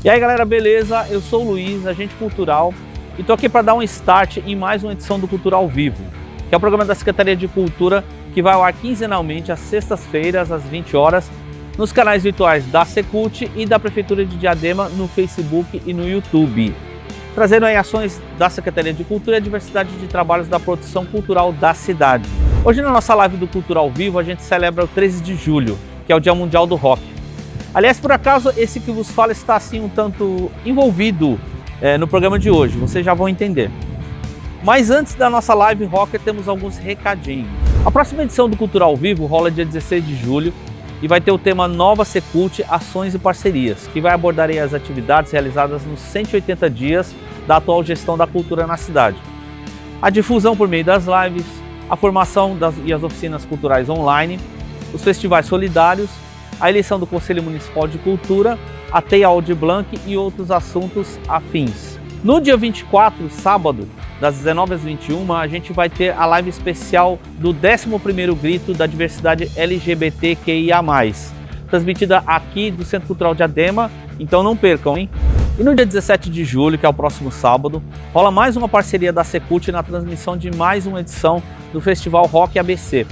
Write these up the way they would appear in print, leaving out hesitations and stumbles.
E aí galera, beleza? Eu sou o Luiz, agente cultural, e tô aqui para dar um start em mais uma edição do Cultura ao Vivo, que é o programa da Secretaria de Cultura que vai ao ar quinzenalmente às sextas-feiras, às 20 horas, nos canais virtuais da Secult e da Prefeitura de Diadema no Facebook e no YouTube, trazendo aí ações da Secretaria de Cultura e a diversidade de trabalhos da produção cultural da cidade. Hoje na nossa live do Cultura ao Vivo a gente celebra o 13 de julho, que é o Dia Mundial do Rock. Aliás, por acaso, esse que vos fala está assim um tanto envolvido no programa de hoje, vocês já vão entender. Mas antes da nossa live rocker, temos alguns recadinhos. A próxima edição do Cultura ao Vivo rola dia 16 de julho e vai ter o tema Nova Secult, Ações e Parcerias, que vai abordar aí as atividades realizadas nos 180 dias da atual gestão da cultura na cidade. A difusão por meio das lives, a formação e as oficinas culturais online, os festivais solidários, a eleição do Conselho Municipal de Cultura, a Teia Aldir Blanc e outros assuntos afins. No dia 24, sábado, das 19 às 21, a gente vai ter a live especial do 11º Grito da Diversidade LGBTQIA+, transmitida aqui do Centro Cultural Diadema, então não percam, hein? E no dia 17 de julho, que é o próximo sábado, rola mais uma parceria da Secult na transmissão de mais uma edição do Festival Rock ABC,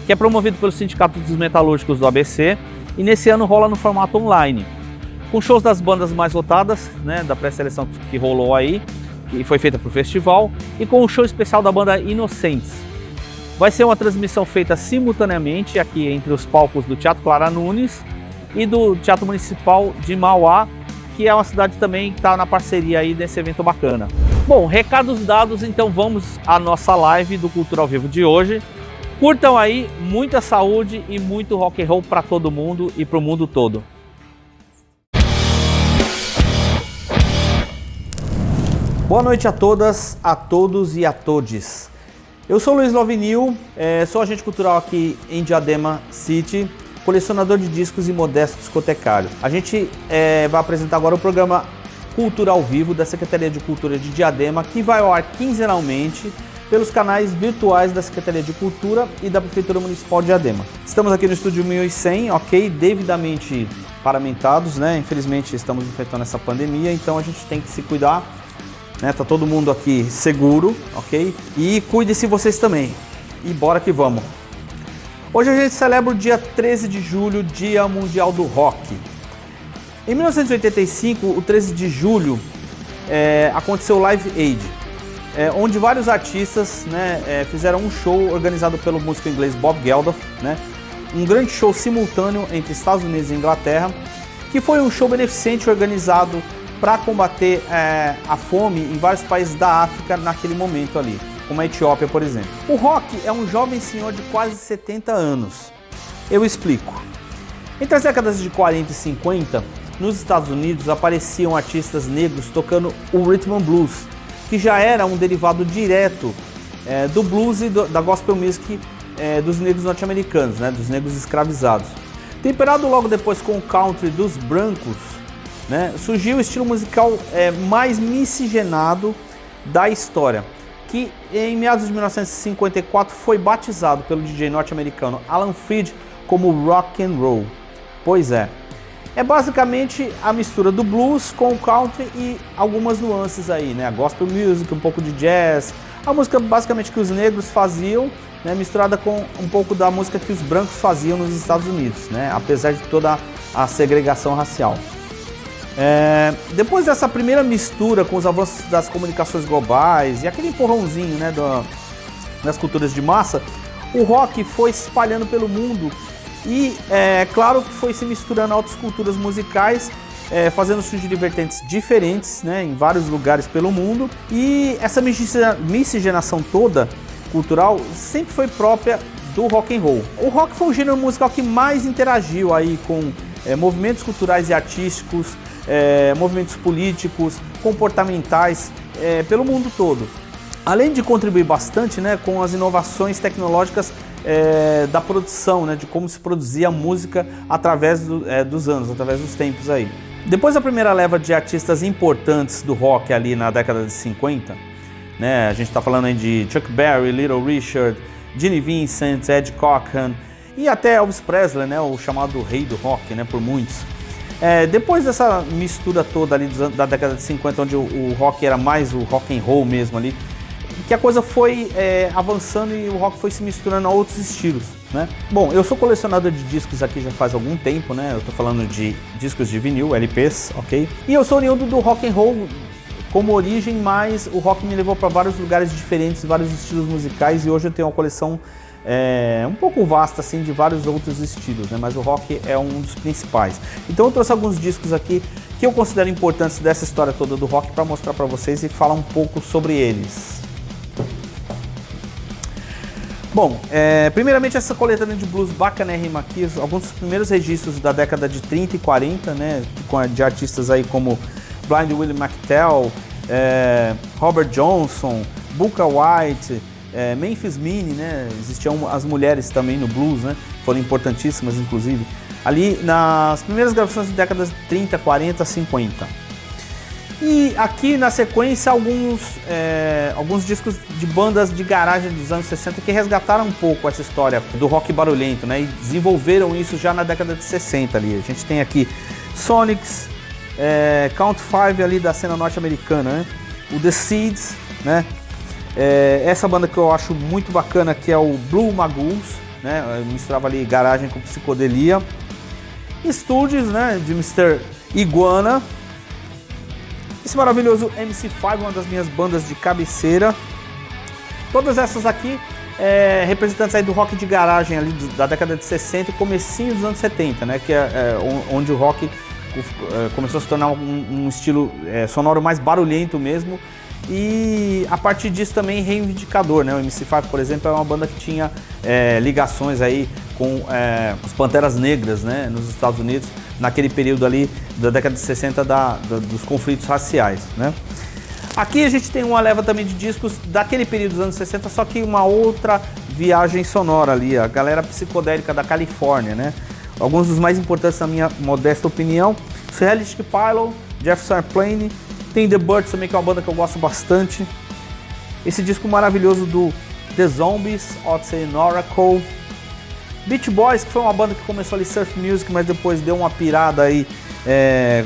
que é promovido pelo Sindicato dos Metalúrgicos do ABC, e nesse ano rola no formato online, com shows das bandas mais votadas, da pré-seleção que rolou aí, que foi feita para o festival, e com o show especial da banda Inocentes. Vai ser uma transmissão feita simultaneamente aqui entre os palcos do Teatro Clara Nunes e do Teatro Municipal de Mauá, que é uma cidade também que está na parceria aí desse evento bacana. Bom, recados dados, então vamos à nossa live do Cultura ao Vivo de hoje. Curtam aí, muita saúde e muito rock and roll para todo mundo e para o mundo todo. Boa noite a todas, a todos e a todes. Eu sou o Luiz Lovinil, sou agente cultural aqui em Diadema City, colecionador de discos e modesto discotecário. A gente vai apresentar agora o programa Cultura ao Vivo da Secretaria de Cultura de Diadema, que vai ao ar quinzenalmente pelos canais virtuais da Secretaria de Cultura e da Prefeitura Municipal de Diadema. Estamos aqui no estúdio 1100, ok? Devidamente paramentados, Infelizmente estamos enfrentando essa pandemia, então a gente tem que se cuidar, Tá todo mundo aqui seguro, ok? E cuide-se vocês também. E bora que vamos. Hoje a gente celebra o dia 13 de julho, Dia Mundial do Rock. Em 1985, o 13 de julho, aconteceu o Live Aid, onde vários artistas fizeram um show organizado pelo músico inglês Bob Geldof, um grande show simultâneo entre Estados Unidos e Inglaterra, que foi um show beneficente organizado para combater a fome em vários países da África naquele momento ali, como a Etiópia, por exemplo. O rock é um jovem senhor de quase 70 anos. Eu explico. Entre as décadas de 40 e 50, nos Estados Unidos apareciam artistas negros tocando o rhythm and blues, que já era um derivado direto do blues e da gospel music dos negros norte-americanos, dos negros escravizados. Temperado logo depois com o country dos brancos, surgiu o estilo musical mais miscigenado da história, que em meados de 1954 foi batizado pelo DJ norte-americano Alan Freed como rock and roll. Pois é basicamente a mistura do blues com o country e algumas nuances aí, a gospel music, um pouco de jazz, a música basicamente que os negros faziam, misturada com um pouco da música que os brancos faziam nos Estados Unidos, apesar de toda a segregação racial. Depois dessa primeira mistura com os avanços das comunicações globais e aquele empurrãozinho das culturas de massa, o rock foi se espalhando pelo mundo e claro que foi se misturando a outras culturas musicais, fazendo surgir vertentes diferentes em vários lugares pelo mundo, e essa miscigenação toda cultural sempre foi própria do rock and roll. O rock foi o gênero musical que mais interagiu aí com movimentos culturais e artísticos, movimentos políticos, comportamentais, pelo mundo todo. Além de contribuir bastante com as inovações tecnológicas da produção, de como se produzia a música através dos anos, através dos tempos aí. Depois da primeira leva de artistas importantes do rock ali na década de 50, a gente está falando aí de Chuck Berry, Little Richard, Gene Vincent, Ed Cochran e até Elvis Presley, o chamado rei do rock, por muitos. Depois dessa mistura toda ali da década de 50, onde o rock era mais o rock and roll mesmo ali, que a coisa foi avançando e o rock foi se misturando a outros estilos, né? Bom, eu sou colecionador de discos aqui já faz algum tempo, né? Eu tô falando de discos de vinil, LPs, ok? E eu sou oriundo do rock and roll como origem, mas o rock me levou para vários lugares diferentes, vários estilos musicais, e hoje eu tenho uma coleção um pouco vasta assim de vários outros estilos, né? Mas o rock é um dos principais. Então eu trouxe alguns discos aqui que eu considero importantes dessa história toda do rock para mostrar para vocês e falar um pouco sobre eles. Bom, primeiramente essa coletânea de blues bacanérrima aqui, alguns dos primeiros registros da década de 30 e 40, né? De artistas aí como Blind Willie McTell, Robert Johnson, Bukka White, Memphis Minnie, né? Existiam as mulheres também no blues, né? Foram importantíssimas, inclusive, ali nas primeiras gravações de décadas de 30, 40, 50. E aqui na sequência alguns discos de bandas de garagem dos anos 60 que resgataram um pouco essa história do rock barulhento, né? E desenvolveram isso já na década de 60 ali. A gente tem aqui Sonics, Count Five ali da cena norte-americana, né? O The Seeds, né? Essa banda que eu acho muito bacana que é o Blue Magoos, né? Eu misturava ali garagem com psicodelia. Studios, né? De Mr. Iguana. Esse maravilhoso MC5, uma das minhas bandas de cabeceira. Todas essas aqui representantes aí do rock de garagem ali da década de 60 e comecinho dos anos 70, né? Que onde o rock começou a se tornar um estilo sonoro mais barulhento mesmo. E a partir disso também reivindicador, né? O MC5, por exemplo, é uma banda que tinha ligações aí com os Panteras Negras, né? Nos Estados Unidos, naquele período ali da década de 60 dos conflitos raciais, né? Aqui a gente tem uma leva também de discos daquele período dos anos 60, só que uma outra viagem sonora ali, a galera psicodélica da Califórnia, né? Alguns dos mais importantes na minha modesta opinião, Celtic Pilot, Jefferson Airplane, tem The Byrds também, que é uma banda que eu gosto bastante. Esse disco maravilhoso do The Zombies, Odyssey and Oracle. Beach Boys, que foi uma banda que começou ali surf music, mas depois deu uma pirada aí,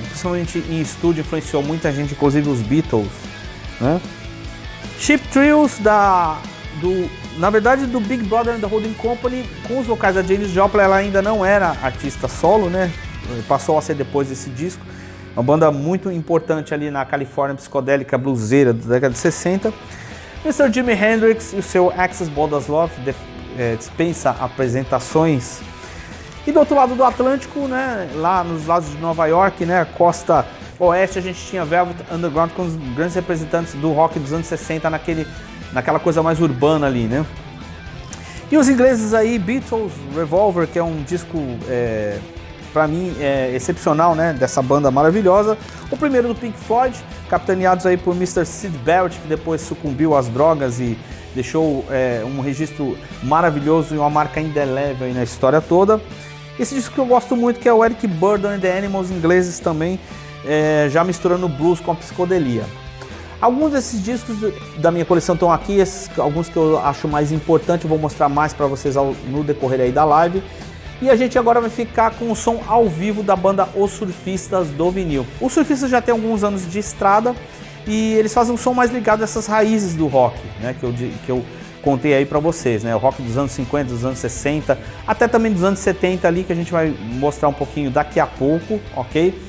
principalmente em estúdio, influenciou muita gente, inclusive os Beatles, né? Cheap Thrills, na verdade do Big Brother and the Holding Company, com os vocais da Janis Joplin. Ela ainda não era artista solo, né? Passou a ser depois desse disco. Uma banda muito importante ali na Califórnia, psicodélica bluseira da década de 60. Mr. Jimi Hendrix e o seu Axis Bodas Love dispensa apresentações. E do outro lado do Atlântico, né, lá nos lados de Nova York, né, costa oeste, a gente tinha Velvet Underground com os grandes representantes do rock dos anos 60 naquela coisa mais urbana ali, né. E os ingleses aí, Beatles, Revolver, que é um disco para mim excepcional, né, dessa banda maravilhosa. O primeiro do Pink Floyd, capitaneados aí por Mr. Syd Barrett, que depois sucumbiu às drogas e deixou um registro maravilhoso e uma marca indelével aí na história toda. Esse disco que eu gosto muito, que é o Eric Burdon and the Animals, ingleses também, já misturando blues com a psicodelia. Alguns desses discos da minha coleção estão aqui, alguns que eu acho mais importante, eu vou mostrar mais para vocês no decorrer aí da live. E a gente agora vai ficar com o som ao vivo da banda Os Surfistas do Vinil. Os Surfistas já tem alguns anos de estrada e eles fazem um som mais ligado a essas raízes do rock, né, que eu contei aí pra vocês, né, o rock dos anos 50, dos anos 60, até também dos anos 70 ali, que a gente vai mostrar um pouquinho daqui a pouco, ok?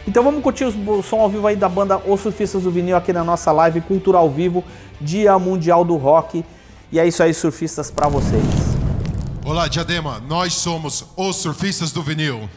Então vamos curtir o som ao vivo aí da banda Os Surfistas do Vinil aqui na nossa live Cultura ao Vivo, Dia Mundial do Rock. E é isso aí, surfistas, pra vocês. Olá, Diadema, nós somos Os Surfistas do Vinil.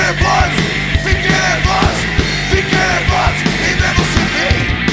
nervosos, fiquem nervosos, fiquem nervosos e mesmo subir.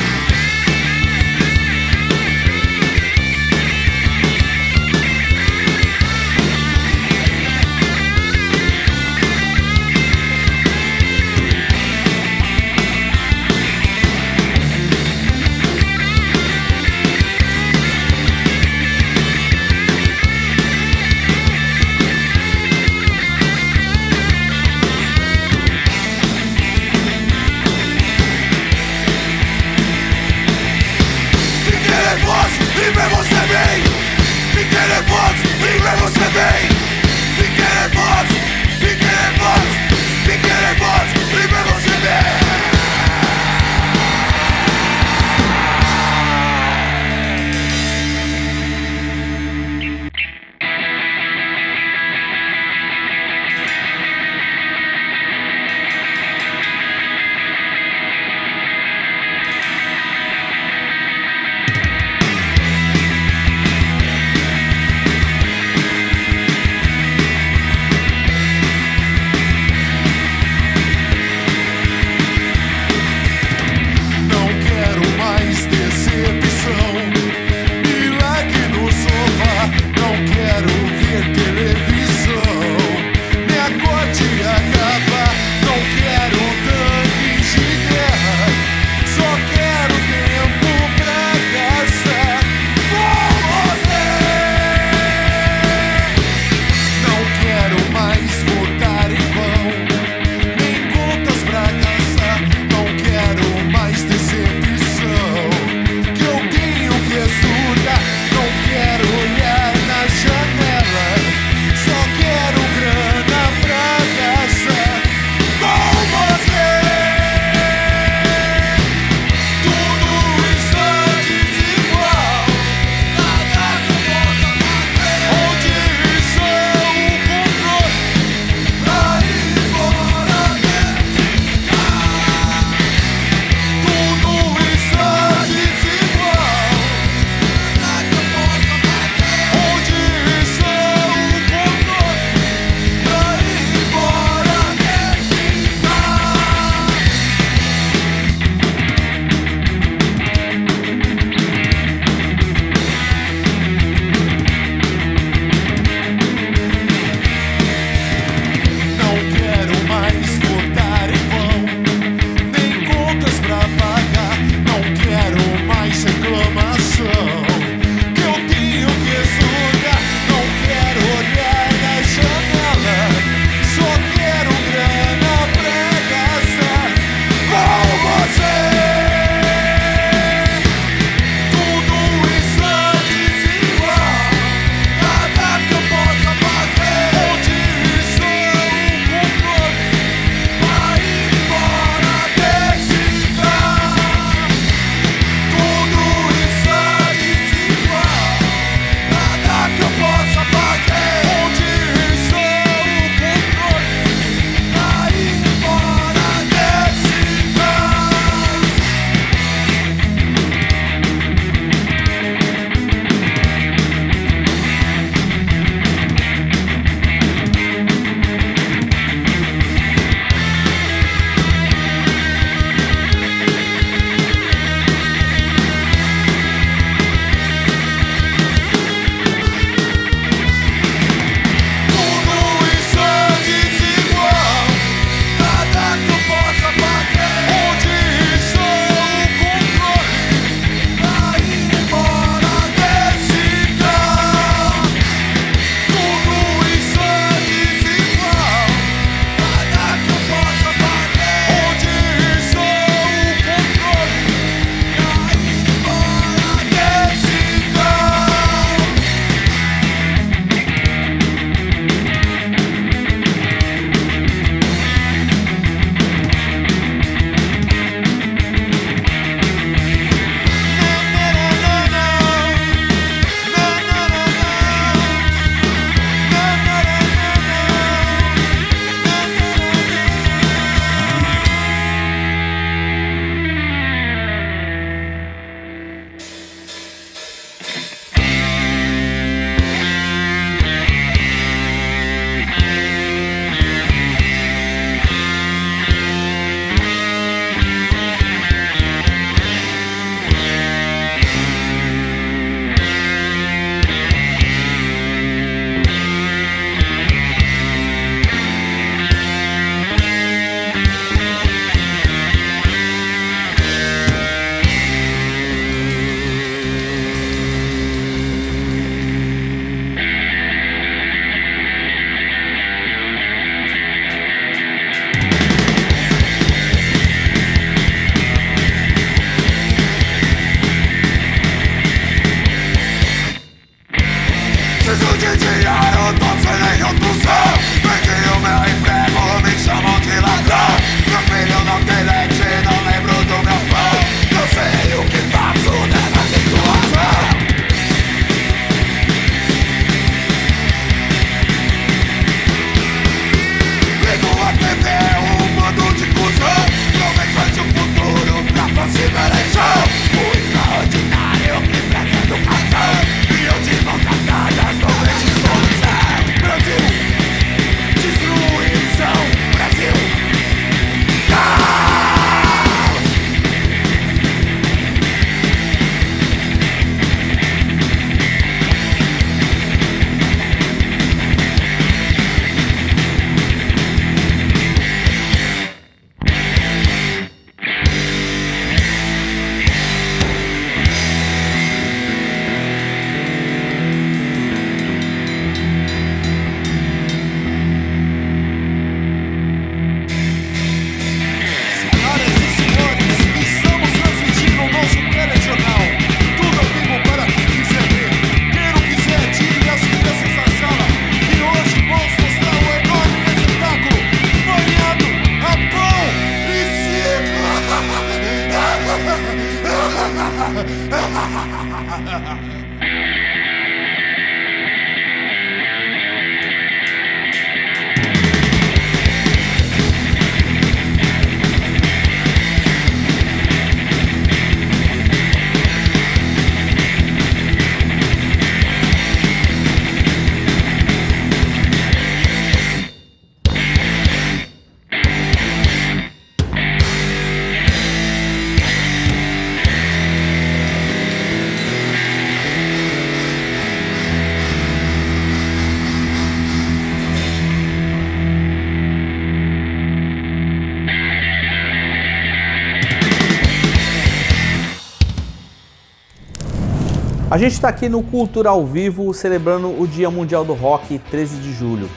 A gente está aqui no Cultura ao Vivo, celebrando o Dia Mundial do Rock, 13 de julho,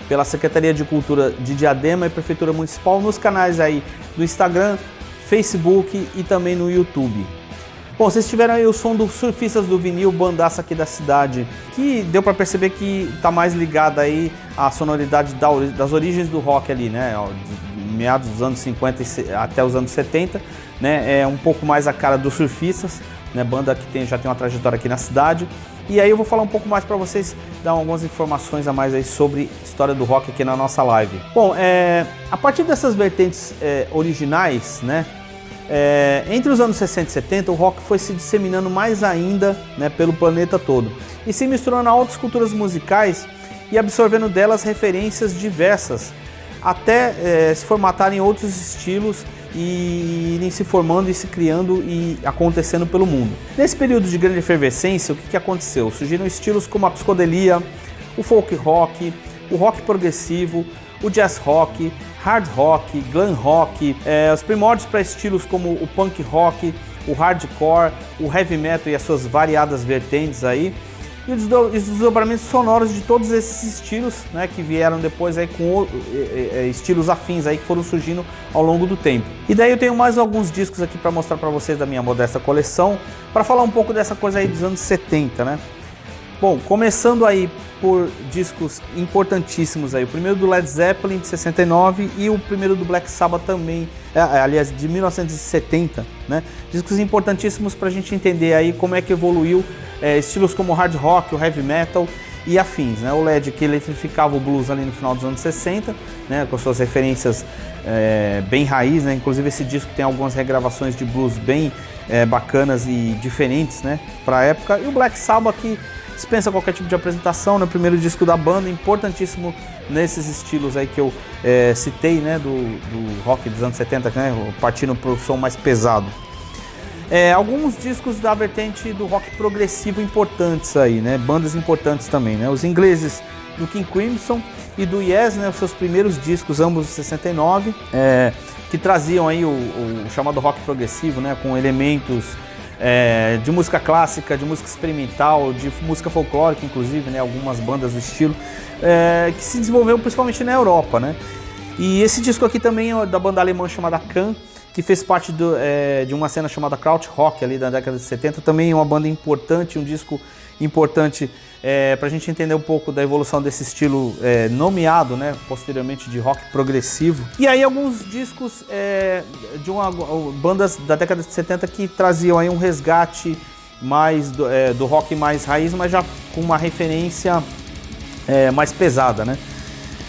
pela Secretaria de Cultura de Diadema e Prefeitura Municipal, nos canais aí do Instagram, Facebook e também no YouTube. Bom, vocês tiveram aí o som dos Surfistas do Vinil, bandaça aqui da cidade, que deu para perceber que tá mais ligada aí à sonoridade das origens do rock ali, né, meados dos anos 50 até os anos 70, né, é um pouco mais a cara dos Surfistas, né, banda que já tem uma trajetória aqui na cidade. E aí eu vou falar um pouco mais para vocês, dar algumas informações a mais aí sobre a história do rock aqui na nossa live. Bom, a partir dessas vertentes originais, né, entre os anos 60 e 70, o rock foi se disseminando mais ainda, né, pelo planeta todo e se misturando a outras culturas musicais e absorvendo delas referências diversas, até se formatarem em outros estilos e irem se formando e se criando e acontecendo pelo mundo. Nesse período de grande efervescência, o que aconteceu? Surgiram estilos como a psicodelia, o folk rock, o rock progressivo, o jazz rock, hard rock, glam rock, os primórdios para estilos como o punk rock, o hardcore, o heavy metal e as suas variadas vertentes aí, e os desdobramentos sonoros de todos esses estilos, né, que vieram depois aí com estilos afins aí que foram surgindo ao longo do tempo. E daí eu tenho mais alguns discos aqui para mostrar para vocês da minha modesta coleção, para falar um pouco dessa coisa aí dos anos 70, né? Bom, começando aí por discos importantíssimos aí, o primeiro do Led Zeppelin de 69 e o primeiro do Black Sabbath também, aliás, de 1970, né? Discos importantíssimos para a gente entender aí como é que evoluiu estilos como o hard rock, o heavy metal e afins, né? O Led que eletrificava o blues ali no final dos anos 60, né? Com suas referências bem raiz, né? Inclusive esse disco tem algumas regravações de blues bem bacanas e diferentes, né, para a época. E o Black Sabbath que dispensa qualquer tipo de apresentação, no primeiro disco da banda, importantíssimo nesses estilos aí que eu citei, né, do rock dos anos 70, né, partindo para o som mais pesado. Alguns discos da vertente do rock progressivo importantes aí, né, bandas importantes também, né, os ingleses do King Crimson e do Yes, né, os seus primeiros discos, ambos de 69, que traziam aí o chamado rock progressivo, né, com elementos de música clássica, de música experimental, de música folclórica, inclusive, né, algumas bandas do estilo, que se desenvolveu principalmente na Europa, né. E esse disco aqui também é da banda alemã chamada Can, que fez parte de uma cena chamada Krautrock ali da década de 70, também é uma banda importante, um disco importante para a gente entender um pouco da evolução desse estilo nomeado, né, posteriormente de rock progressivo. E aí alguns discos de bandas da década de 70 que traziam aí um resgate mais do rock mais raiz, mas já com uma referência mais pesada, né.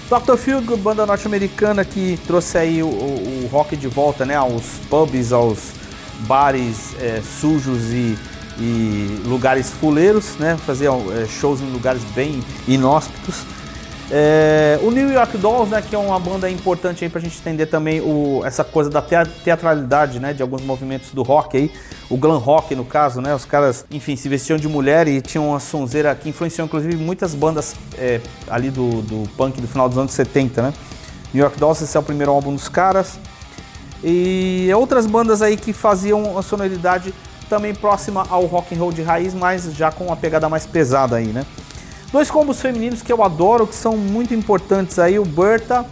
Dr. Feelgood, banda norte-americana que trouxe aí o rock de volta, né, aos pubs, aos bares sujos e lugares fuleiros, né, faziam shows em lugares bem inóspitos. O New York Dolls, né, que é uma banda importante aí pra gente entender também essa coisa da teatralidade, né, de alguns movimentos do rock aí, o glam rock no caso, né, os caras, enfim, se vestiam de mulher e tinham uma sonzeira que influenciou inclusive muitas bandas ali do punk do final dos anos 70, né. New York Dolls, esse é o primeiro álbum dos caras. E outras bandas aí que faziam uma sonoridade também próxima ao rock and roll de raiz, mas já com uma pegada mais pesada aí, né. Dois combos femininos que eu adoro, que são muito importantes aí, o Bertha,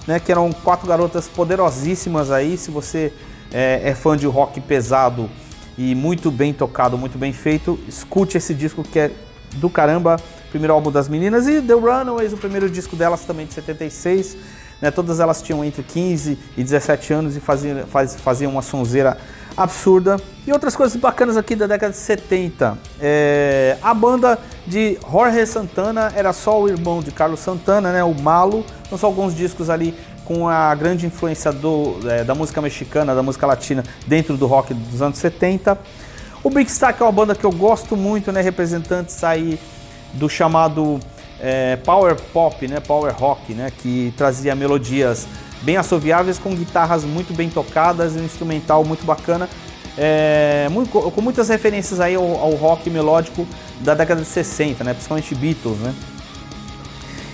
né, que eram 4 garotas poderosíssimas aí. Se você é fã de rock pesado e muito bem tocado, muito bem feito, escute esse disco que é do caramba, primeiro álbum das meninas. E The Runaways, o primeiro disco delas também de 76, né, todas elas tinham entre 15 e 17 anos e faziam uma sonzeira absurda. E outras coisas bacanas aqui da década de 70. A banda de Jorge Santana era só o irmão de Carlos Santana, né, o Malo. Lançou alguns discos ali com a grande influência da música mexicana, da música latina, dentro do rock dos anos 70. O Big Star, que é uma banda que eu gosto muito, né, representantes aí do chamado Power Pop, né, Power Rock, né, que trazia melodias bem assoviáveis com guitarras muito bem tocadas e um instrumental muito bacana, com muitas referências aí ao rock melódico da década de 60, né, principalmente Beatles, né.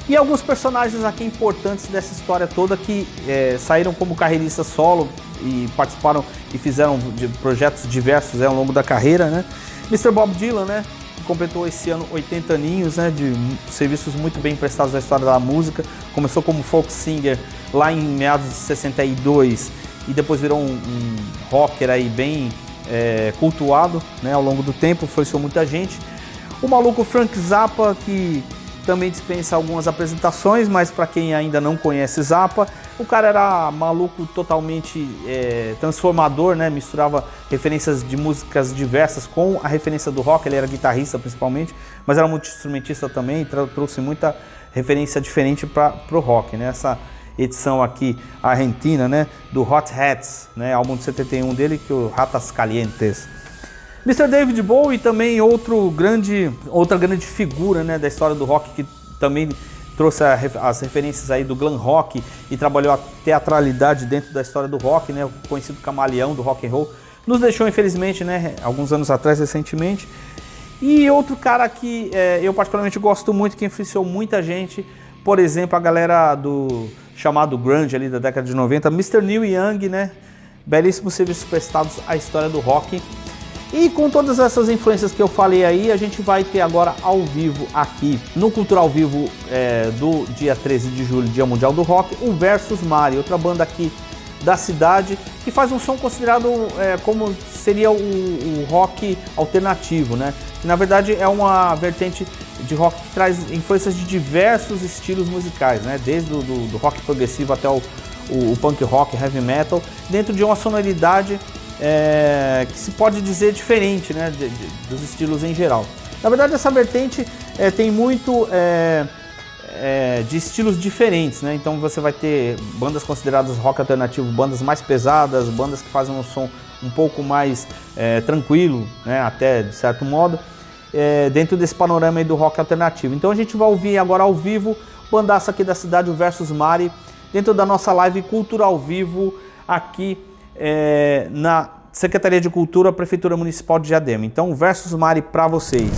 E alguns personagens aqui importantes dessa história toda que saíram como carreiristas solo e participaram e fizeram de projetos diversos ao longo da carreira, né. Mr. Bob Dylan, né, completou esse ano 80 aninhos, né, de serviços muito bem prestados na história da música. Começou como folk singer lá em meados de 62 e depois virou um rocker aí bem cultuado, né, ao longo do tempo, influenciou muita gente. O maluco Frank Zappa, que também dispensa algumas apresentações, mas para quem ainda não conhece Zappa, o cara era maluco, totalmente transformador, né? Misturava referências de músicas diversas com a referência do rock. Ele era guitarrista principalmente, mas era multi-instrumentista também, trouxe muita referência diferente para o rock, né? Essa edição aqui argentina, né, do Hot Hats, né, álbum de 71 dele, que é o Ratas Calientes. Mr. David Bowie também outra grande figura, né, da história do rock, que também trouxe as referências aí do glam rock e trabalhou a teatralidade dentro da história do rock, né, o conhecido camaleão do rock and roll. Nos deixou, infelizmente, né, alguns anos atrás, recentemente. E outro cara que eu particularmente gosto muito, que influenciou muita gente, por exemplo, a galera do chamado grunge ali da década de 90, Mr. Neil Young, né, belíssimos serviços prestados à história do rock. E com todas essas influências que eu falei aí, a gente vai ter agora ao vivo aqui no Cultura ao Vivo do dia 13 de julho, Dia Mundial do Rock, o Versus Mari, outra banda aqui da cidade, que faz um som considerado como seria o rock alternativo, né? Que na verdade é uma vertente de rock que traz influências de diversos estilos musicais, né? Desde do rock progressivo até o punk rock, heavy metal, dentro de uma sonoridade que se pode dizer diferente, né, dos estilos em geral. Na verdade, essa vertente tem muito de estilos diferentes, né? Então você vai ter bandas consideradas rock alternativo, bandas mais pesadas, bandas que fazem um som um pouco mais tranquilo, né, até de certo modo, dentro desse panorama aí do rock alternativo. Então a gente vai ouvir agora ao vivo bandaça aqui da cidade, o Versus Mari, dentro da nossa live Cultura ao Vivo aqui na Secretaria de Cultura, Prefeitura Municipal de Diadema. Então, Versus Mari para vocês.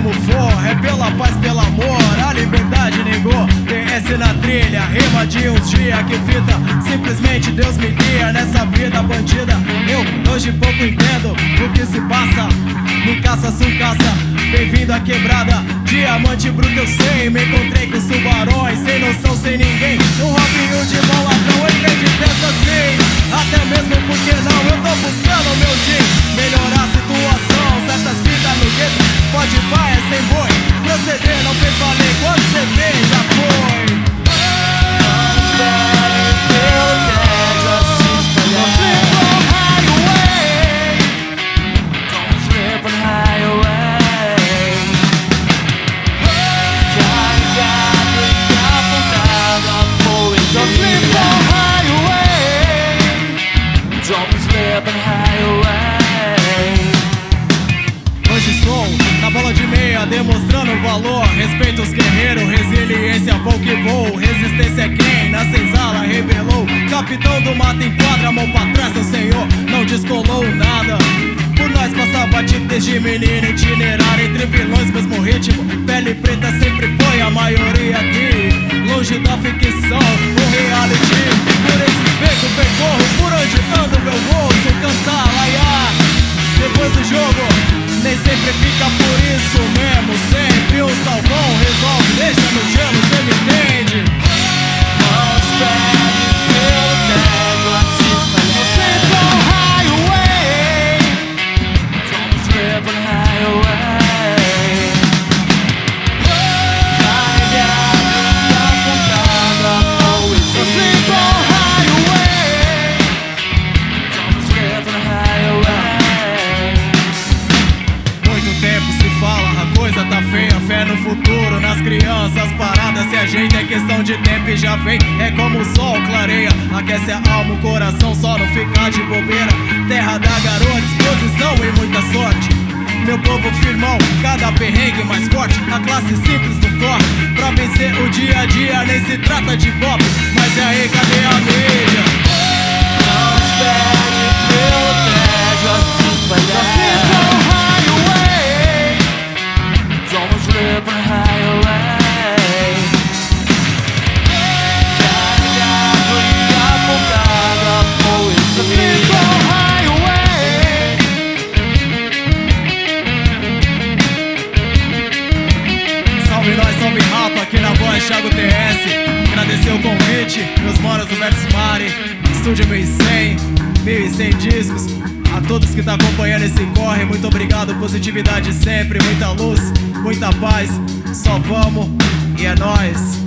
como for, é pela paz, pelo amor, a liberdade negou. DS na trilha, rima de uns dias que fita, simplesmente Deus me guia nessa vida bandida. Eu hoje pouco entendo o que se passa, me caça, sucaça, bem-vindo à quebrada. Diamante bruto eu sei, me encontrei com tubarões, sem noção, sem ninguém. Um Robin Hood bom ladrão, entrei de testa assim, até mesmo porque não, eu tô buscando o meu dia, melhorar a situação, certas vidas no gueto, pode vai, é sem boi, proceder não fez valer, quando você vê, já foi. Hoje sou na bola de meia, demonstrando valor. Respeito os guerreiros, resiliência, pouco e voo. Resistência é quem na senzala revelou. Capitão do mato enquadra, mão pra trás do senhor. Não descolou nada, por nós passa batido desde menino. Itinerário entre vilões, mesmo ritmo. Pele preta sempre foi a maioria aqui, longe da ficção, o reality. Por esses becos percorro, por onde ando meu bolso. Cantar, laiar, depois do jogo nem sempre fica por isso mesmo. Sempre um salvão resolve, deixa no gelo, cê me entende? Mãos pede pelo teto, assista no Central Highway. Somos living highway. Carregado, apontada, always no Central Highway. Somos living highway. Muito tempo se fala, a coisa tá feia, fé no futuro, nas crianças paradas se ajeita, é questão de tempo e já vem. É como o sol clareia, aquece a alma, o coração, só não ficar de bobeira. Terra da garoa, disposição e muita sorte. Meu povo firmão, cada perrengue mais forte. A classe simples do corre, pra vencer o dia a dia. Nem se trata de pop, mas é aí, cadê a mídia? Não espere pelo tédio a se espalhar. Somos living highway. Carregado e apontada, poesia. Highway. Salve nós, salve rapa, aqui na voz Thiago TS. Agradecer o convite, meus manos do Versus Mari, Estúdio 1100 discos. A todos que tá acompanhando esse corre, muito obrigado, positividade sempre, muita luz, muita paz, só vamos e é nóis.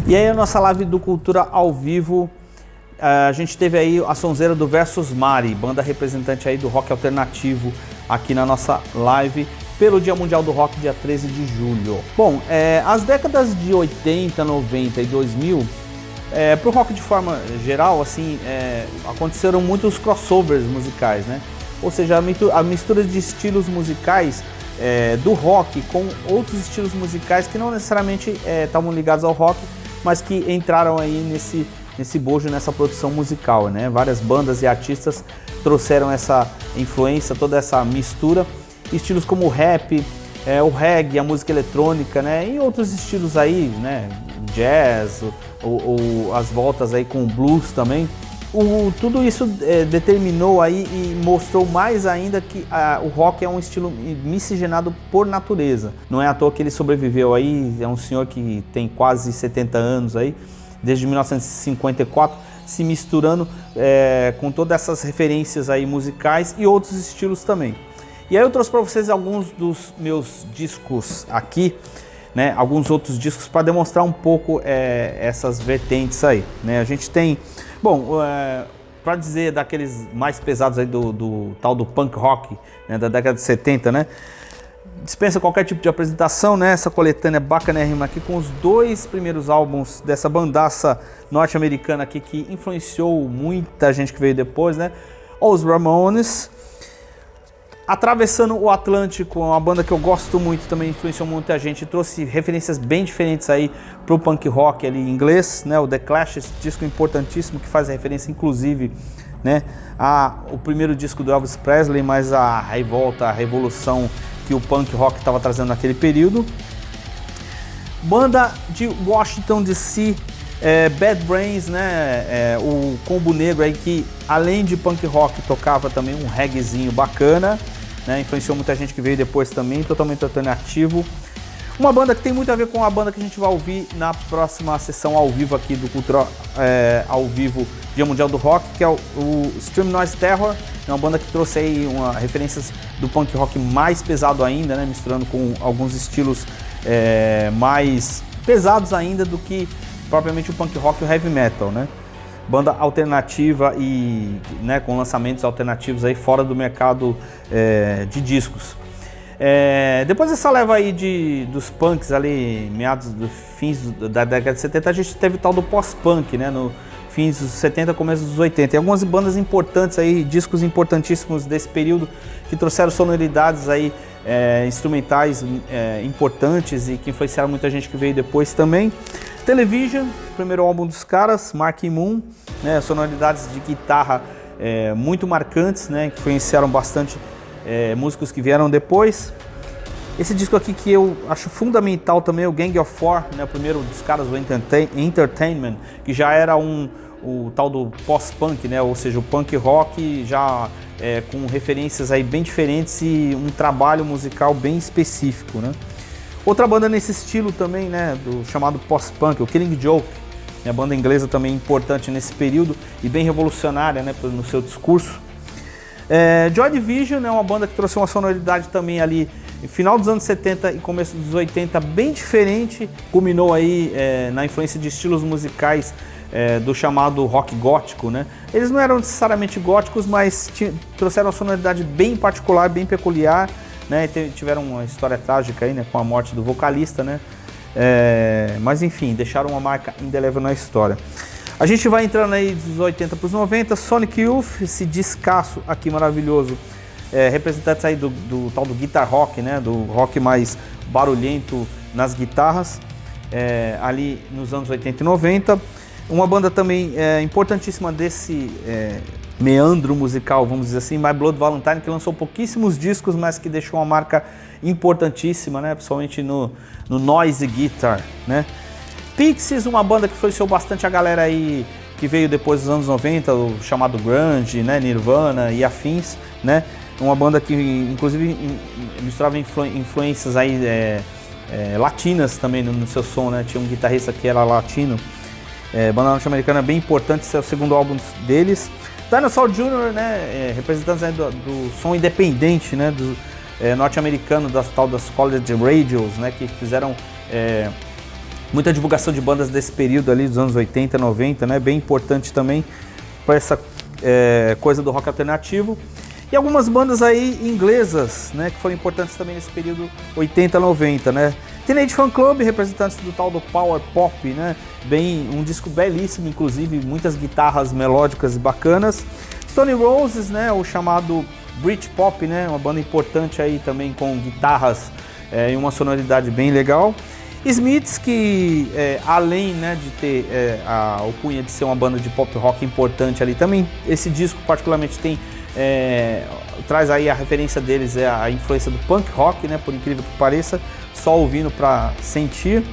E aí a nossa live do Cultura ao vivo, a gente teve aí a sonzeira do Versus Mari, banda representante aí do rock alternativo aqui na nossa live pelo Dia Mundial do Rock, dia 13 de julho. Bom, as décadas de 80, 90 e 2000, pro rock de forma geral, assim, aconteceram muitos crossovers musicais, né? Ou seja, a mistura de estilos musicais do rock com outros estilos musicais que não necessariamente estavam ligados ao rock, mas que entraram aí nesse bojo, nessa produção musical, né? Várias bandas e artistas trouxeram essa influência, toda essa mistura, estilos como o rap, o reggae, a música eletrônica, né? E outros estilos aí, né? Jazz, ou as voltas aí com o blues também. Tudo isso determinou aí e mostrou mais ainda que o rock é um estilo miscigenado por natureza. Não é à toa que ele sobreviveu aí, é um senhor que tem quase 70 anos aí, desde 1954, se misturando com todas essas referências aí musicais e outros estilos também. E aí eu trouxe para vocês alguns dos meus discos aqui, né, alguns outros discos para demonstrar um pouco essas vertentes aí, né? A gente tem, bom, para dizer daqueles mais pesados aí do tal do punk rock, né, da década de 70, né? Dispensa qualquer tipo de apresentação, né? Essa coletânea bacanérrima aqui com os 2 primeiros álbuns dessa bandaça norte-americana aqui que influenciou muita gente que veio depois, né? Os Ramones. Atravessando o Atlântico, uma banda que eu gosto muito, também influenciou muita gente, trouxe referências bem diferentes aí pro punk rock ali em inglês, né? O The Clash, esse disco importantíssimo que faz referência inclusive, né, o primeiro disco do Elvis Presley, mas a revolta, a revolução que o punk rock estava trazendo naquele período. Banda de Washington DC, Bad Brains, né, o combo negro aí que além de punk rock tocava também um reggaezinho bacana, né, influenciou muita gente que veio depois também, totalmente alternativo. Uma banda que tem muito a ver com a banda que a gente vai ouvir na próxima sessão ao vivo aqui do Cultura ao vivo Dia Mundial do Rock, que é o Extreme Noise Terror. É uma banda que trouxe aí referências do punk rock mais pesado ainda, né, misturando com alguns estilos mais pesados ainda do que propriamente o punk rock e o heavy metal, né? Banda alternativa e, né, com lançamentos alternativos aí fora do mercado de discos. Depois dessa leva aí dos punks ali, meados dos fins da década de 70, a gente teve o tal do pós-punk, né, no fins dos 70, começo dos 80. E algumas bandas importantes aí, discos importantíssimos desse período que trouxeram sonoridades aí instrumentais importantes e que influenciaram muita gente que veio depois também. Television, primeiro álbum dos caras, Marquee Moon, né, sonoridades de guitarra muito marcantes, né, que influenciaram bastante músicos que vieram depois. Esse disco aqui que eu acho fundamental também, o Gang of Four, né, o primeiro dos caras, o Entertainment, que já era o tal do pós-punk, né, ou seja, o punk rock já com referências aí bem diferentes e um trabalho musical bem específico, né. Outra banda nesse estilo também, né, do chamado pós-punk, o Killing Joke, né, banda inglesa também importante nesse período e bem revolucionária, né, no seu discurso. Joy Division é uma banda que trouxe uma sonoridade também ali no final dos anos 70 e começo dos 80 bem diferente, culminou aí na influência de estilos musicais do chamado rock gótico, né? Eles não eram necessariamente góticos, mas trouxeram uma sonoridade bem particular, bem peculiar, né? Tiveram uma história trágica aí, né, com a morte do vocalista, né? Mas enfim, deixaram uma marca indelével na história. A gente vai entrando aí dos 80 para os 90, Sonic Youth, esse descasso aqui maravilhoso, representantes aí do tal do guitar rock, né, do rock mais barulhento nas guitarras, ali nos anos 80 e 90. Uma banda também importantíssima desse meandro musical, vamos dizer assim, My Blood Valentine, que lançou pouquíssimos discos, mas que deixou uma marca importantíssima, né, principalmente no noise guitar, né. Pixies, uma banda que influenciou bastante a galera aí que veio depois dos anos 90, o chamado grunge, né, Nirvana e afins, né? Uma banda que inclusive misturava influências aí latinas também no seu som, né? Tinha um guitarrista que era latino. Banda norte-americana bem importante, esse é o segundo álbum deles. Dinosaur Jr., né, representantes aí do som independente, né, do norte-americano, das college radios, né, que fizeram Muita divulgação de bandas desse período ali, dos anos 80, 90, né? Bem importante também para essa coisa do rock alternativo. E algumas bandas aí inglesas, né? Que foram importantes também nesse período 80, 90, né? Teenage Fan Club, representantes do tal do Power Pop, né? Um disco belíssimo, inclusive, muitas guitarras melódicas e bacanas. Stone Roses, né? O chamado Britpop, né? Uma banda importante aí também com guitarras e uma sonoridade bem legal. Smiths, que além, né, de ter a alcunha de ser uma banda de pop rock importante ali, também esse disco particularmente traz aí a referência deles, a influência do punk rock, né, por incrível que pareça, só ouvindo para sentir.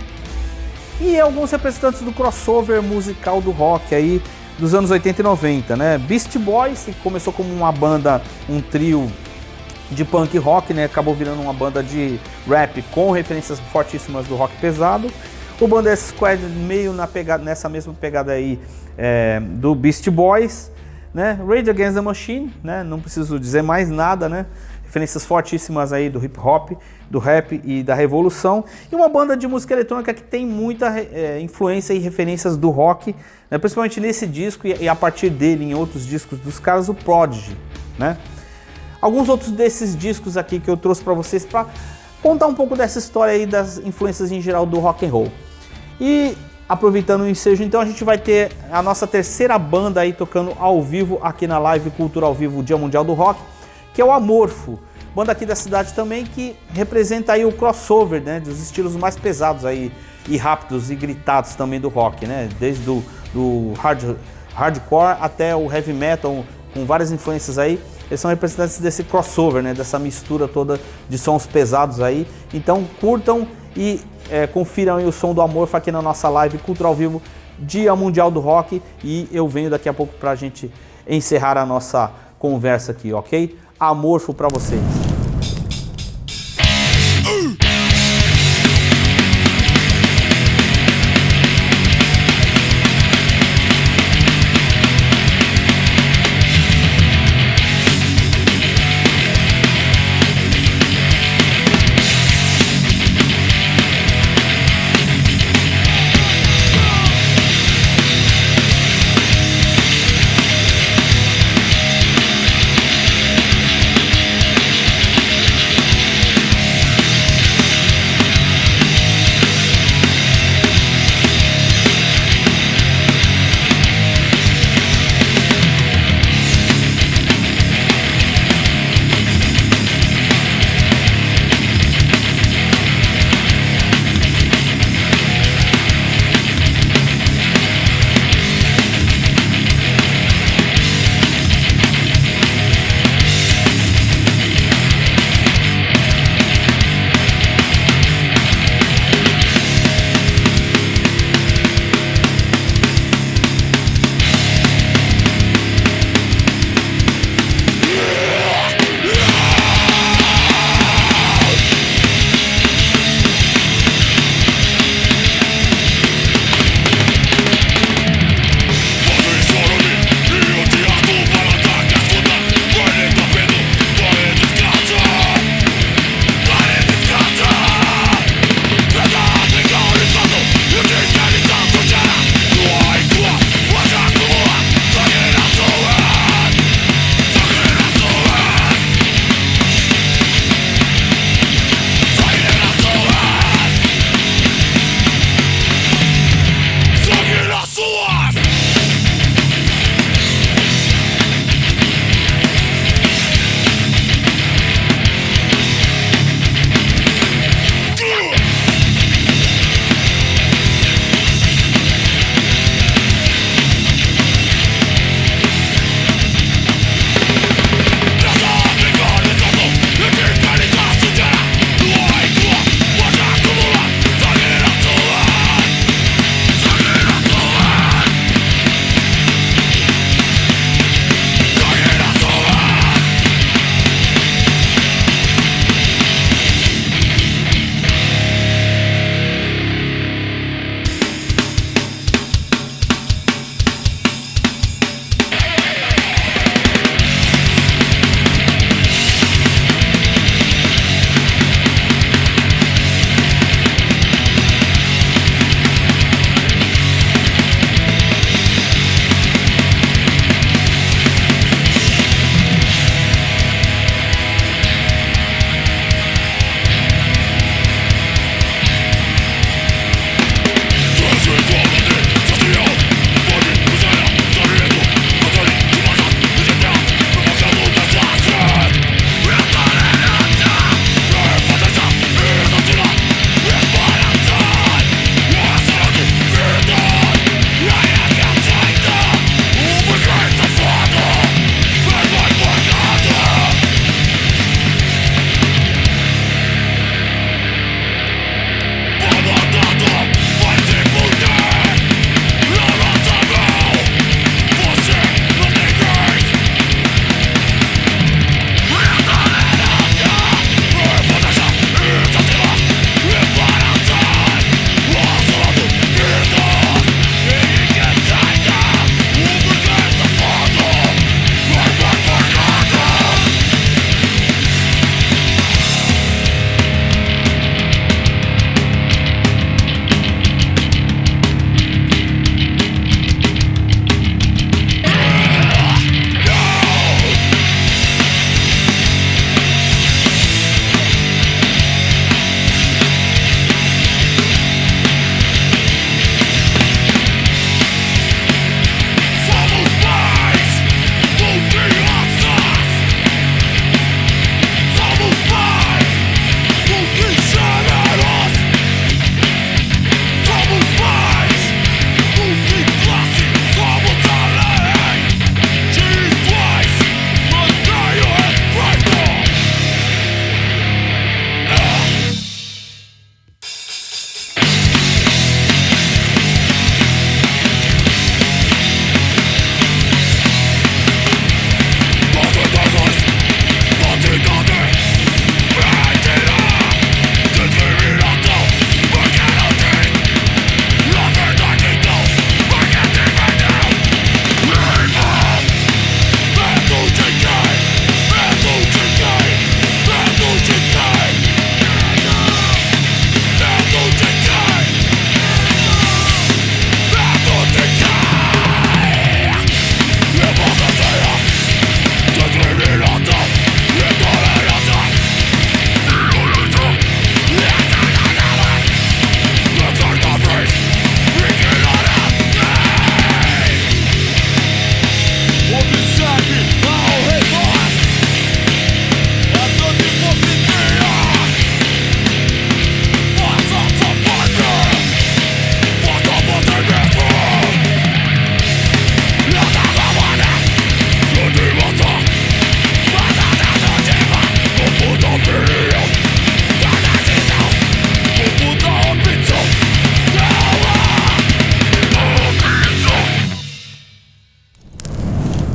E alguns representantes do crossover musical do rock aí dos anos 80 e 90, né? Beastie Boys, que começou como uma banda, um trio de punk rock, né? Acabou virando uma banda de rap com referências fortíssimas do rock pesado. O Band Squad meio nessa mesma pegada aí do Beastie Boys, né? Rage Against the Machine, né? Não preciso dizer mais nada, né? Referências fortíssimas aí do hip hop, do rap e da revolução. E uma banda de música eletrônica que tem muita influência e referências do rock, né? Principalmente nesse disco e a partir dele em outros discos dos caras, o Prodigy, né? Alguns outros desses discos aqui que eu trouxe para vocês para contar um pouco dessa história aí das influências em geral do rock and roll. E aproveitando o ensejo, então a gente vai ter a nossa terceira banda aí tocando ao vivo aqui na Live Cultura ao Vivo, Dia Mundial do Rock, que é o Amorfo, banda aqui da cidade também que representa aí o crossover, né, dos estilos mais pesados aí e rápidos e gritados também do rock, né, desde do hardcore até o heavy metal, com várias influências aí. Eles são representantes desse crossover, né, dessa mistura toda de sons pesados aí. Então curtam e confiram aí o som do Amorfo aqui na nossa Live Cultura ao Vivo, Dia Mundial do Rock. E eu venho daqui a pouco pra gente encerrar a nossa conversa aqui, ok? Amorfo pra vocês.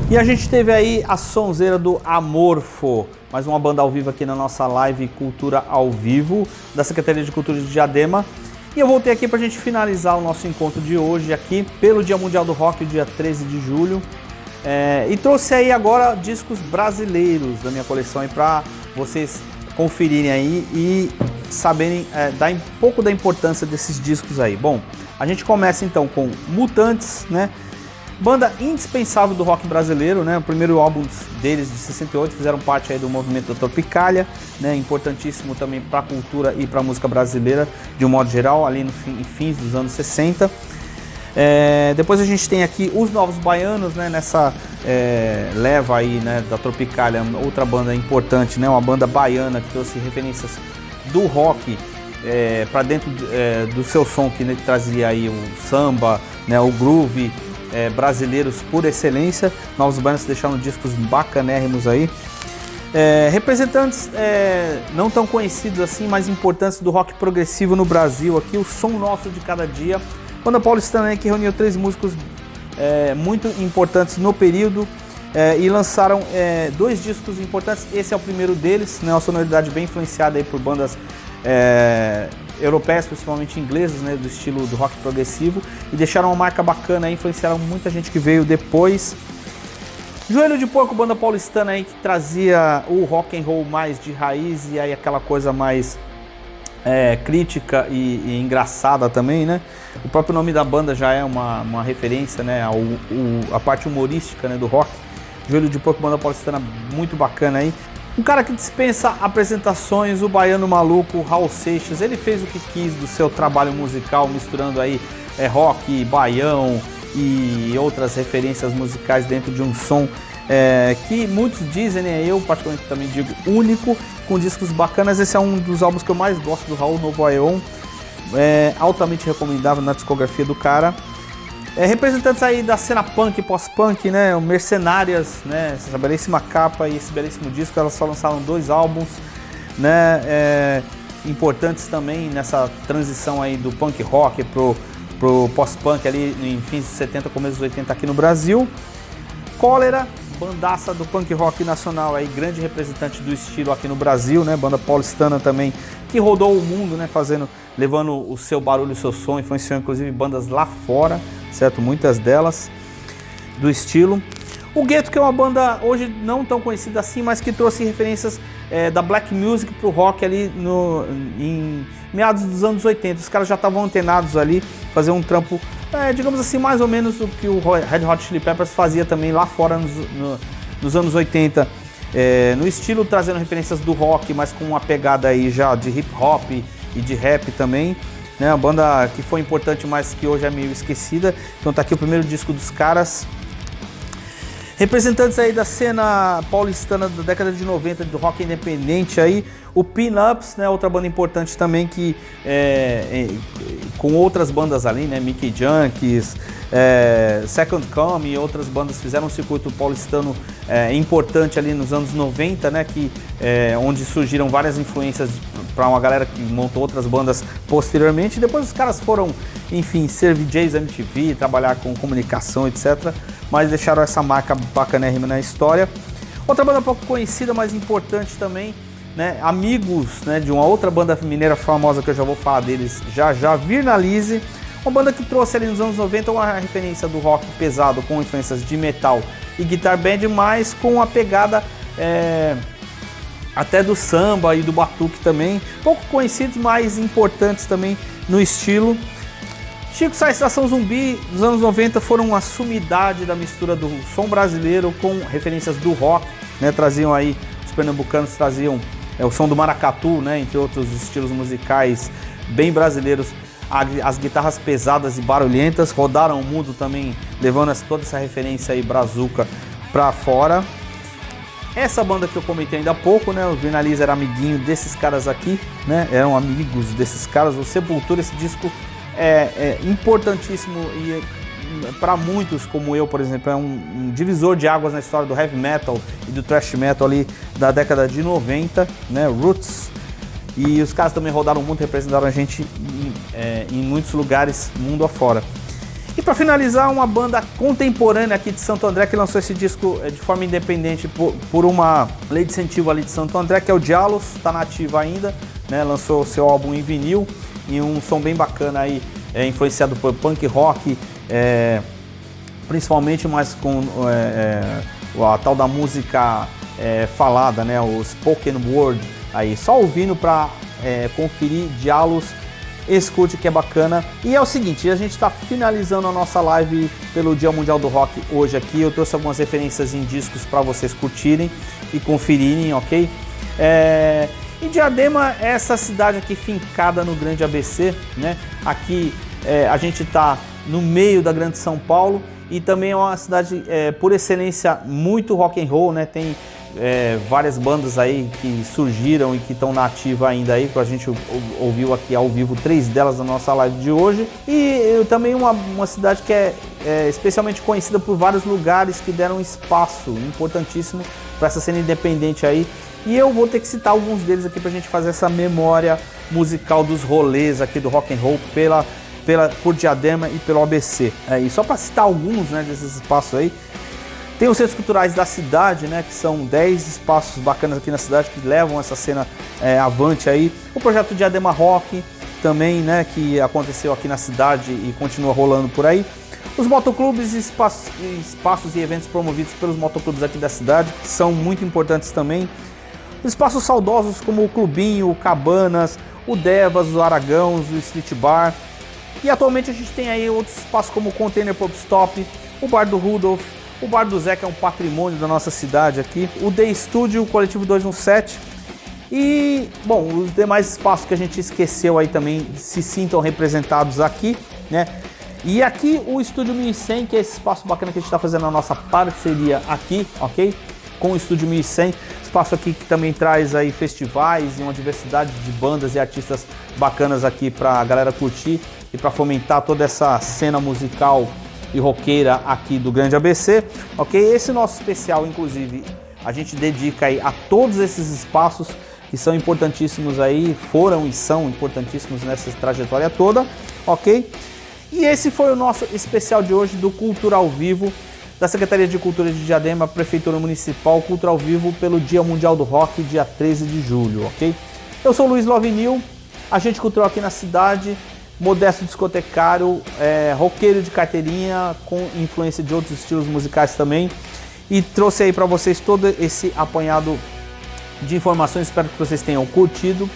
E a gente teve aí a sonzeira do Amorfo, mais uma banda ao vivo aqui na nossa live Cultura ao Vivo, da Secretaria de Cultura de Diadema. E eu voltei aqui para a gente finalizar o nosso encontro de hoje aqui, pelo Dia Mundial do Rock, dia 13 de julho. E trouxe aí agora discos brasileiros da minha coleção aí para vocês conferirem aí e saberem um pouco da importância desses discos aí. Bom, a gente começa então com Mutantes, né? Banda indispensável do rock brasileiro, né? O primeiro álbum deles de 68, fizeram parte aí do movimento da Tropicália, né? Importantíssimo também para a cultura e para a música brasileira de um modo geral, ali no fins dos anos 60. Depois a gente tem aqui os Novos Baianos, né? Nessa leva aí, né, da Tropicália, outra banda importante, né? Uma banda baiana que trouxe referências do rock para dentro do seu som, que né, trazia aí o samba, né, o groove, brasileiros por excelência. Novos Baianos deixaram discos bacanérrimos aí. Representantes não tão conhecidos assim, mas importantes do rock progressivo no Brasil aqui, o Som Nosso de Cada Dia, banda paulistana aí que reuniu 3 músicos muito importantes no período e lançaram 2 discos importantes. Esse é o primeiro deles, né, uma sonoridade bem influenciada aí por bandas europeias, principalmente inglesas, né, do estilo do rock progressivo, e deixaram uma marca bacana aí, influenciaram muita gente que veio depois. Joelho de Porco, banda paulistana aí que trazia o rock and roll mais de raiz e aí aquela coisa mais crítica e engraçada também, né? O próprio nome da banda já é uma referência, né, a parte humorística, né, do rock. Joelho de Porco, banda paulistana muito bacana aí. Um cara que dispensa apresentações, o Baiano Maluco, Raul Seixas, ele fez o que quis do seu trabalho musical, misturando aí rock, baião e outras referências musicais dentro de um som que muitos dizem, né, eu particularmente também digo, único, com discos bacanas. Esse é um dos álbuns que eu mais gosto do Raul, Novo Aeon, altamente recomendável na discografia do cara. Representantes aí da cena punk e pós-punk, né, o Mercenárias, né, essa belíssima capa e esse belíssimo disco, elas só lançaram 2 álbuns, né, importantes também nessa transição aí do punk rock pro pós-punk ali em fins de 70, começo dos 80 aqui no Brasil. Cólera, bandaça do punk rock nacional aí, grande representante do estilo aqui no Brasil, né, banda paulistana também, que rodou o mundo, né, levando o seu barulho, o seu som, influenciou inclusive bandas lá fora, certo? Muitas delas do estilo. O Gueto, que é uma banda hoje não tão conhecida assim, mas que trouxe referências da black music pro rock ali em meados dos anos 80. Os caras já estavam antenados ali, fazer um trampo, digamos assim, mais ou menos o que o Red Hot Chili Peppers fazia também lá fora nos anos 80. No estilo, trazendo referências do rock, mas com uma pegada aí já de hip hop e de rap também. Né, uma banda que foi importante, mas que hoje é meio esquecida. Então tá aqui o primeiro disco dos caras. Representantes aí da cena paulistana da década de 90, do rock independente aí, o Pin-Ups, né, outra banda importante também que com outras bandas ali, né, Mickey Junkies, Second Coming e outras bandas fizeram um circuito paulistano importante ali nos anos 90, né, onde surgiram várias influências para uma galera que montou outras bandas posteriormente. Depois os caras foram, enfim, ser VJs MTV, trabalhar com comunicação, etc. Mas deixaram essa marca bacanérrima na história. Outra banda pouco conhecida, mas importante também, né, amigos, né, de uma outra banda mineira famosa que eu já vou falar deles já, Virnalize. Uma banda que trouxe ali nos anos 90 uma referência do rock pesado com influências de metal e guitar band, mas com a pegada até do samba e do batuque também. Pouco conhecidos, mas importantes também no estilo. Chico Sá e Estação Zumbi, dos anos 90, foram uma sumidade da mistura do som brasileiro com referências do rock, né? Traziam aí, os pernambucanos traziam o som do maracatu, né? Entre outros estilos musicais bem brasileiros, as guitarras pesadas e barulhentas, rodaram o mundo também, levando toda essa referência aí brazuca pra fora. Essa banda que eu comentei ainda há pouco, né? O Virnalize era amiguinho desses caras aqui, né? Eram amigos desses caras. O Sepultura, esse disco é importantíssimo e para muitos, como eu, por exemplo, é um divisor de águas na história do heavy metal e do thrash metal ali da década de 90, né? Roots. E os caras também rodaram muito, representaram a gente em muitos lugares, mundo afora. E para finalizar, uma banda contemporânea aqui de Santo André que lançou esse disco de forma independente por uma lei de incentivo ali de Santo André, que é o Dialos, está nativa ainda, né? Lançou seu álbum em vinil e um som bem bacana aí, influenciado por punk rock, principalmente mais com a tal da música falada, né? O spoken word aí, só ouvindo para conferir. Dialos, escute que é bacana. E é o seguinte, a gente está finalizando a nossa live pelo Dia Mundial do Rock hoje aqui. Eu trouxe algumas referências em discos para vocês curtirem e conferirem, ok? E Diadema é essa cidade aqui fincada no Grande ABC, né? Aqui a gente está no meio da Grande São Paulo e também é uma cidade por excelência muito rock and roll, né? Tem várias bandas aí que surgiram e que estão na ativa ainda aí, que a gente ouviu aqui ao vivo 3 delas na nossa live de hoje. E também uma cidade que é especialmente conhecida por vários lugares que deram espaço importantíssimo para essa cena independente aí. E eu vou ter que citar alguns deles aqui pra gente fazer essa memória musical dos rolês aqui do rock and roll por Diadema e pelo ABC. E só para citar alguns, né, desses espaços aí, tem os centros culturais da cidade, né, que são 10 espaços bacanas aqui na cidade que levam essa cena avante aí. O projeto Diadema Rock também, né, que aconteceu aqui na cidade e continua rolando por aí. Os motoclubes, espaços e eventos promovidos pelos motoclubes aqui da cidade, que são muito importantes também. Espaços saudosos como o Clubinho, o Cabanas, o Devas, o Aragão, o Street Bar. E atualmente a gente tem aí outros espaços como o Container Pop Stop, o Bar do Rudolf, o Bar do Zé, que é um patrimônio da nossa cidade aqui, o Day Studio, o Coletivo 217 e, bom, os demais espaços que a gente esqueceu aí também se sintam representados aqui, né? E aqui o Estúdio 1100, que é esse espaço bacana que a gente está fazendo a nossa parceria aqui, ok? Com o Estúdio 1100, espaço aqui que também traz aí festivais e uma diversidade de bandas e artistas bacanas aqui para a galera curtir e para fomentar toda essa cena musical e roqueira aqui do Grande ABC, ok? Esse nosso especial, inclusive, a gente dedica aí a todos esses espaços que são importantíssimos aí, foram e são importantíssimos nessa trajetória toda, ok? E esse foi o nosso especial de hoje do Cultura ao Vivo, da Secretaria de Cultura de Diadema, Prefeitura Municipal, Cultura ao Vivo pelo Dia Mundial do Rock, dia 13 de julho, ok? Eu sou o Luiz Lovinil, agente cultural aqui na cidade, modesto discotecário, roqueiro de carteirinha, com influência de outros estilos musicais também, e trouxe aí para vocês todo esse apanhado de informações, espero que vocês tenham curtido,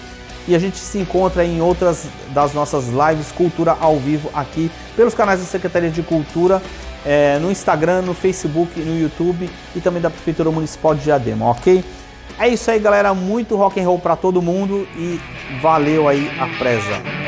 e a gente se encontra em outras das nossas lives Cultura ao Vivo aqui, pelos canais da Secretaria de Cultura, no Instagram, no Facebook, no YouTube e também da Prefeitura Municipal de Diadema, ok? É isso aí, galera, muito rock and roll para todo mundo e valeu aí a preza!